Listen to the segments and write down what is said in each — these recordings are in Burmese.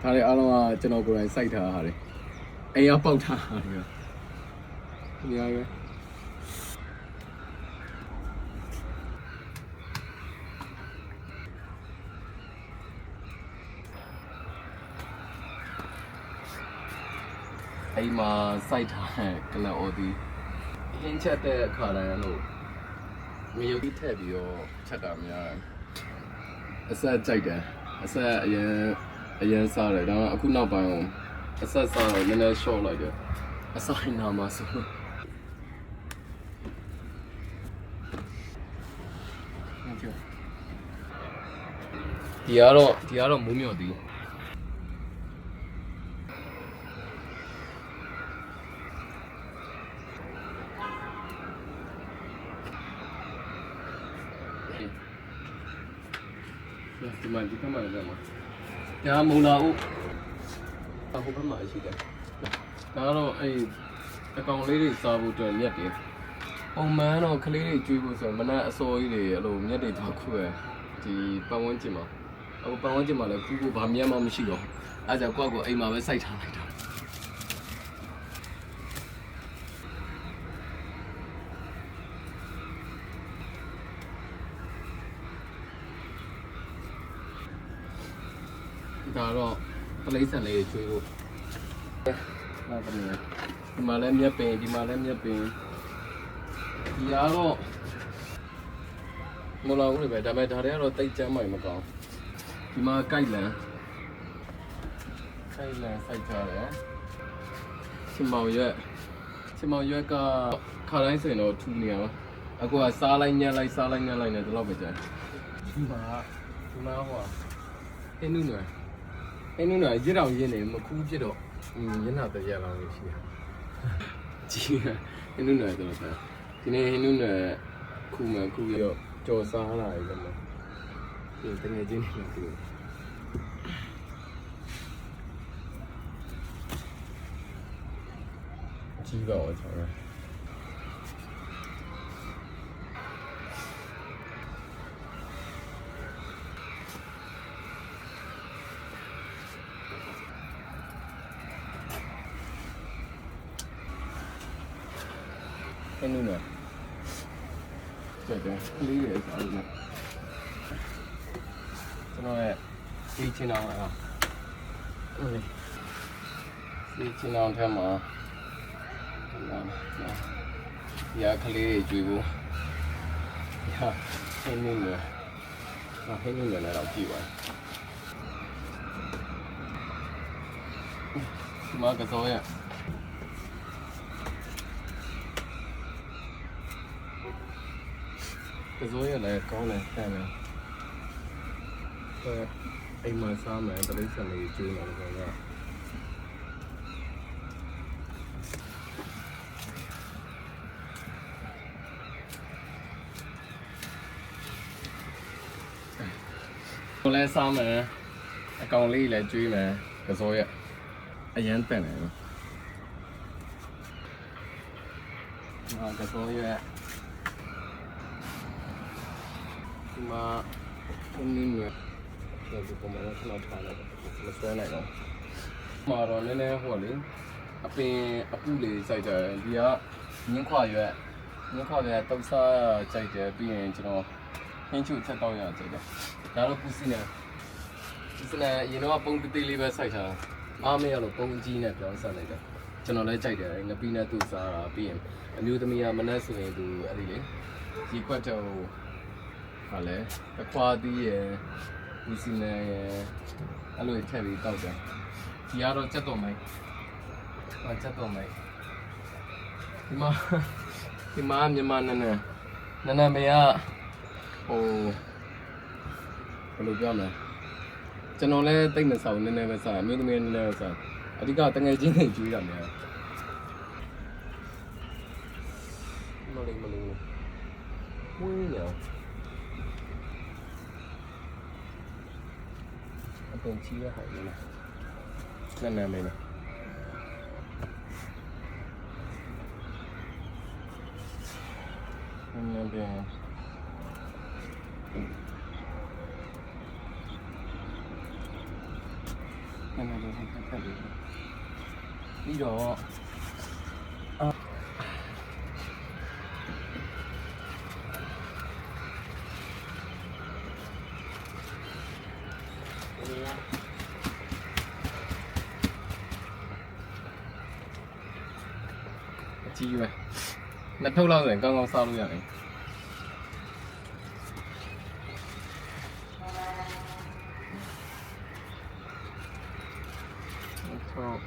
ဒါတွေအားလုံးကကျွန်တော်ကိုယ်တိုင်စိုက်ထားတာတယ်အိမ်ကပေါက်ထားတာတွေအများကြီးအိမ်မှာစိုက်ထားတဲ့ကလအော်ဒီဟင်းချက်တဲ့အခါတိုင်းလို့ငရုတ်ကြီးထည့်ပြီးတော့ချက်တာများတယ်အဆက်ကြိုက်တယ်အဆက်အရင်စားတယ်ဒါပေမဲ့အခုနောက်ပိုင်းအဆက်စားတော့နည်းနည်း short လိုက်တယ်အဆိုင်နာမှာဆိုဒီကတော့မိုးမြော်ဒီဒီမှာလည်းဒါမုံလာဦးအခုဘက်မှာရှိတယ်ဒါကတော့အကောင်လေးတွေစားဖို့အတွက်မြက်တယ်ပုံမှန်တော့ကလေးတွေကျွေးဖို့ဆိုရင်မနက်အစောကြီးတွေအဲ့လိုမြက်တွေတော့ခုပဲဒီပတ်ဝန်းကျင်မှာအခုပတ်ဝန်းကျင်မှာလည်းကူဘာမြက်မှမရှိတော့အဲ့ကြောင့်ကိုယ့်ကိုအိမ်မှာပဲစိုက်ထားလိုက်တာဒါတော့ပလိဆန်လေးကျွေးဖို့နောက်တစ်နေ့ဒီမှာလည်းမြက်ပင်ဒီမှာလည်းမြက်ပင်ဒီကတော့မလာဘူးလေပဲဒါပေမဲ့ဒါတွေကတော့တိတ်ကျမ်းမှမကောင်းဒီမှာကိုက်လန်စိုက်ထားတယ်ချင်မောင်ရွက်ကခါတိုင်းဆိုရင်တော့ထူနေရပါအခုကစားလိုက်ညက်လိုက်နေဒီလောက်ပဲကြာဒီမှာဟိုအင်းနုနယ်ရစ်တော်ရင်းနေမခူးဖြစ်တော့ညနာတရလောင်ရှိတာကြီးအင်းနုနယ်တော့ဒီနေ့အင်းနုနယ်ခူးရောကြော်စားလာရည်လည်းဒီတကယ်ချင်းနေလို့ကြီးပါတော့ဆောရအင်းနုနယ်တဲ့လေးရယ်ဆိုတော့ကျွန်တော်ရဲ့ဒီချင်းအောင်လားဒီချင်းအောင်ထဲမှာဒီကလေးတွေကျွေးဖို့ဟာဟင်းနုနယ်လည်းတော့ကြည့်ပါဒီမှာကစောရကစိုးရလည်းကောင်းတယ်ဆန်တယ်အိမ်မှာစားမယ်တလေးဆန်လေးကျွေးမယ်လို့ပြောတော့လည်းစားမယ်အကောင်လေးလည်းကျွေးမယ်ကစိုးရအရန်တန်တယ်ကစိုးရဒီမှာအင်းနင်းရဒီပုံမှန်ကလောက်ထားလိုက်မဆွဲနိုင်တော့မှာတော့နည်းနည်းဟိုလေအပင်အပူလေးစိုက်ကြတယ်ဒီကငင်းခွာရွက်တုပ်စားကြိုက်တယ်ပြီးရင်ကျွန်တော်ဟင်းချုပ်ချက်တော့ရကြိုက်တယ်ဒါတော့ပူစီနေရင်တော့ပုံတေးလေးပဲစိုက်ထားအားမရလို့ပုံကြီးနဲ့ပြောင်းဆက်လိုက်တယ်ကျွန်တော်လည်းကြိုက်တယ်ငပိနဲ့သူ့စားတာပြီးရင်အမျိုးသမီးကမနှက်ဆိုရင်သူအဲ့ဒီလေဒီကွက်တော့ဟာလေအခွာသီးရယ်ဒီစီနေရယ်အဲ့လိုထည့်ပြီးတောက်တယ်ဒီကတော့ချက်တော်မိုင်းဒီမှာမြန်မာနန်းမေကဟိုဘယ်လိုပြောမလဲကျွန်တော်လည်းတိတ်မဆောင်နည်းနည်းပဲစားအမျိုးသမီးနည်းနည်းပဲစားအဓိကတငယ်ချင်းတွေကျွေးရမယ်မလေးဝင်းရအပင်ကြီးရဟိုင်းနေနည်းနည်းလေးပြန် နည်းနည်းလေးဖက်လေးပြီးတော့ကြီးပဲနှစ်ထုပ်လောက်ဆိုရင်ကောင်းကောင်းစားလို့ရတယ်ဟုတ်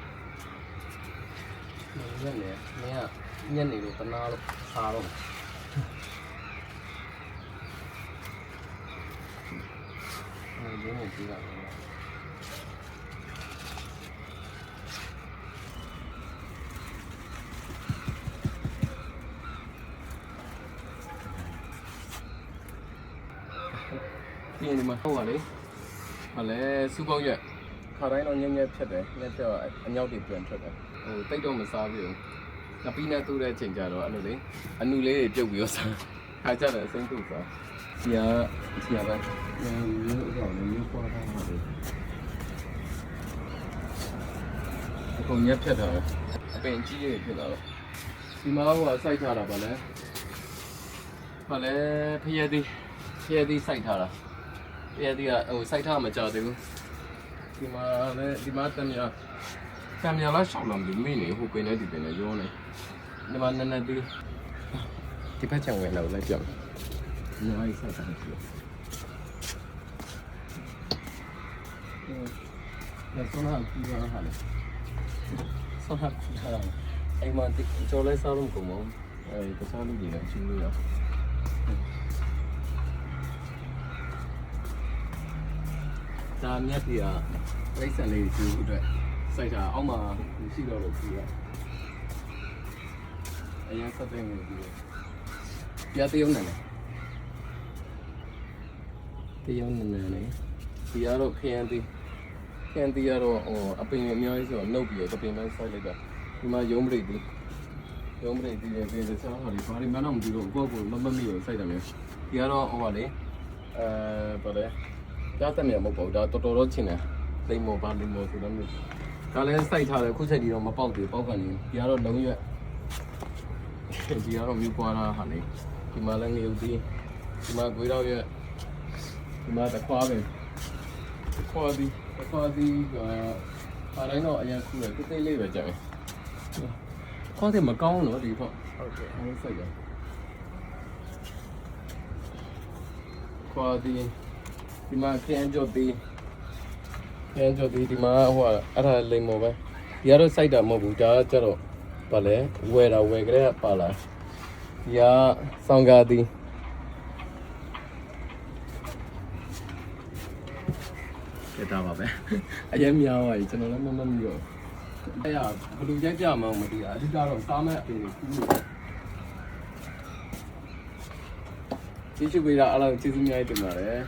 ညနေညနေလို့တနာလို့စားတော့ဒီနေ့ကြည့်ရအောင်ဒီမှာဟုတ်ပါလေဟာလဲစူပေါက်ရက်ခါတိုင်းတော့ညံ့ညက်ဖြစ်တယ်ညက်တော့အညောက်တွေပြန်ထွက်တယ်ဟိုတိတ်တော့မစားဘူးငါပြီးနေတူတဲ့အချိန်ကျတော့အဲ့လိုလေအနုလေးတွေပြုတ်ပြီးတော့စားခါကြတယ်အစိမ့်တူစားစီကပဲမျိုးတော့လည်းမျိုးပွားထားတာလေအကုန်ညက်ဖြတ်ထားတယ်အပင်ကြီးတွေဖြစ်လာတော့ဒီမှာဟိုစိုက်ထားတာပါလဲဖျက်သည်စိုက်ထားတာဖျက်သည်ကဟိုစိုက်ထားမှကြောက်သေးဘူးဒီမှာလည်းဒီမှာတမ်းရလားရှောက်လာမလို့မင်းနေဟိုပင်နဲ့ဒီပင်နဲ့ရောနေဒီမှာနည်းနည်းဒီဘက်ချံဝင်တော့လိုက်ပြောင်းနေလိုက်ဆက်တာရှိတယ်ဆောနာကြည့်ရအောင်ဟာလေဆောနာကြည့်ရအောင်အိမ်မှာကြော်လဲစားလို့မကုန်ဘူးတခြားလူတွေလည်းချင်းလို့ရဒါမြက်ကြီးပြိဿန်လေးကျူအတွက်စိုက်တာအောက်မှာရှိတော့လို့ပြီးရအရင်ဆက်တဲ့ငွေပြီးပြတရုံနဲ့တရုံနဲ့လေဒီကတော့ခရမ်းတီကတော့ဟိုအပင်အများကြီးဆိုတော့နှုတ်ပြီးတော့တပင်တိုင်းစိုက်လိုက်တာဒီမှာရုံးပရိတ်တီရဲ့ပြင်စစားဟာဒီဘာတွေမှတော့မကြည့်တော့ကိုယ့်ကိုမမိကိုစိုက်တယ်မျိုးဒီကတော့ဟိုပါလေဘာလဲရတဲ့နေရာမဟုတ်ဘူးဒါတော်တော်ချင်းတယ်လိမ္မောပါလိမ္မောဆိုတော့မျိုးဒါလည်းစိုက်ထားတယ်ခုချက်ဒီတော့မပေါက်သေးပေါက်ကနေဒီကတော့လုံးရွက်ဒီကတော့မျိုးပွားတာဟာလေဒီမှာလည်းငရုတ်သေးဒီမှာဂွေးတော့ရွက်ဒီမှာတခွားပဲတခွားသည်အားတိုင်းတော့အရင်ခုရတိတ်လေးပဲကြတယ်ခွားတယ်မကောင်းတော့ဒီပေါ့ဟုတ်ကဲ့အဲ့စိုက်ရခွားသည်ဒီမှာခရမ်းကြော်သေးဒီမှာဟိုအဲ့ဒါလိမ္မောပဲဒီကတော့စိုက်တာမဟုတ်ဘူးဒါကကျတော့ဗာလဲဝယ်ကြတဲ့ပါလာဒီကဆောင်းကားသည်ဒါပါပဲအရင်များပါပြီကျွန်တော်လည်းမမီတော့အဲ့ရဘလူရိုက်ပြမအောင်မသိတာအဓိကတော့စားမဲ့အပင်ကိုကူးလို့ကျေးဇူးပေးတာအားလုံးကျေးဇူးများတင်ပါတယ်